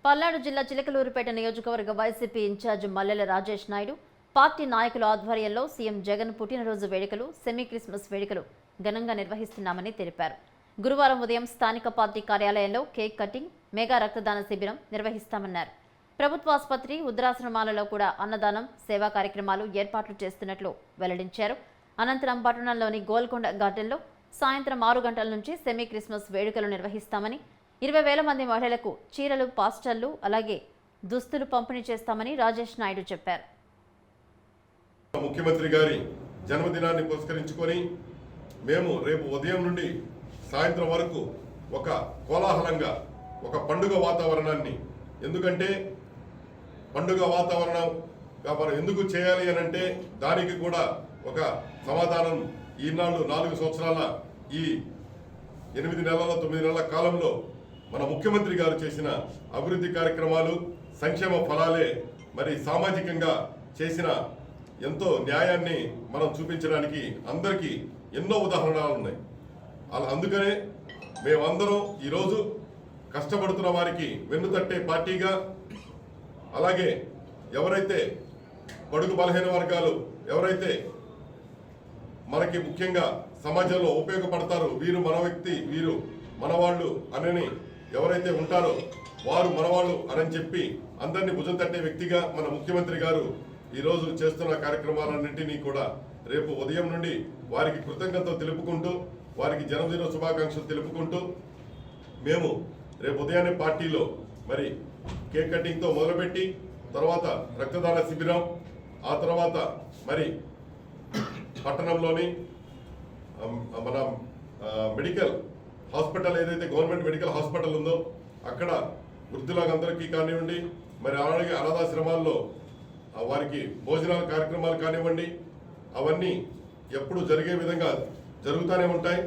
పల్నాడు జిల్లా చిలకలూరుపేట నియోజకవర్గ YCP incharge మల్లెల Rajesh Naidu party నాయకుల ఆధ్వర్యంలో సీఎం జగన్ పుట్టినరోజు వేడుకలు సెమీ క్రిస్మస్ వేడుకలు ఘనంగా నిర్వహిస్తున్నామని తెలిపారు. గురువారం ఉదయం స్థానిక పార్టీ కార్యాలయంలో కేక్ కటింగ్, మెగా రక్తదాన శిబిరం నిర్వహిస్తామన్నారు. ప్రభుత్వ ఆసుపత్రి, వృద్ధాశ్రమాలలో కూడా అన్నదానం, సేవా కార్యక్రమాలు ఏర్పాట్లు చేస్తున్నట్లు వెల్లడించారు. అనంతరం పట్టణంలోని గోల్కొండ గార్డెన్లో సాయంత్రం 6 గంటల నుంచి సెమీ క్రిస్మస్ వేడుకలు నిర్వహిస్తామని, 20,000 మంది మహిళలకు చీరలు, పాస్టర్లు అలాగే దుస్తులు పంపిణీ చేస్తామని రాజేష్ నాయుడు చెప్పారు. ముఖ్యమంత్రి గారి జన్మదినాన్ని పురస్కరించుకొని మేము రేపు ఉదయం నుండి సాయంత్రం వరకు ఒక కోలాహలంగా ఒక పండుగ వాతావరణాన్ని, ఎందుకంటే పండుగ వాతావరణంగా మనం ఎందుకు చేయాలి అని అంటే దానికి కూడా ఒక సమాధానం ఈనాళ్ళు 4 సంవత్సరాల ఈ 8 నెలల 9 నెలల కాలంలో మన ముఖ్యమంత్రి గారు చేసిన అభివృద్ధి కార్యక్రమాలు, సంక్షేమ ఫలాలే మరి సామాజికంగా చేసిన ఎంతో న్యాయాన్ని మనం చూపించడానికి అందరికీ ఎన్నో ఉదాహరణలు ఉన్నాయి. అందుకనే మేమందరం ఈరోజు కష్టపడుతున్న వారికి వెన్నుతట్టే పార్టీగా, అలాగే ఎవరైతే బడుగు బలహీన వర్గాలు ఎవరైతే మనకి ముఖ్యంగా సమాజంలో ఉపయోగపడతారో, వీరు మన వ్యక్తి, వీరు మనవాళ్ళు అని ఎవరైతే ఉంటారో వారు మనవాళ్ళు అని చెప్పి అందరినీ భుజం తట్టే వ్యక్తిగా మన ముఖ్యమంత్రి గారు ఈరోజు చేస్తున్న కార్యక్రమాలన్నింటినీ కూడా రేపు ఉదయం నుండి వారికి కృతజ్ఞతలు తెలుపుకుంటూ, వారికి జన్మదిన శుభాకాంక్షలు తెలుపుకుంటూ మేము రేపు ఉదయాన్నే పార్టీలో మరి కేక్ కటింగ్తో మొదలుపెట్టి తర్వాత రక్తదాన శిబిరం, ఆ తర్వాత మరి పట్టణంలోని మన మెడికల్ హాస్పిటల్ ఏదైతే గవర్నమెంట్ మెడికల్ హాస్పిటల్ ఉందో అక్కడ వృద్ధులందరికీ కానివ్వండి, మరి అలాగే అనాథాశ్రమాల్లో వారికి భోజనాల కార్యక్రమాలు కానివ్వండి, అవన్నీ ఎప్పుడు జరిగే విధంగా జరుగుతూనే ఉంటాయి.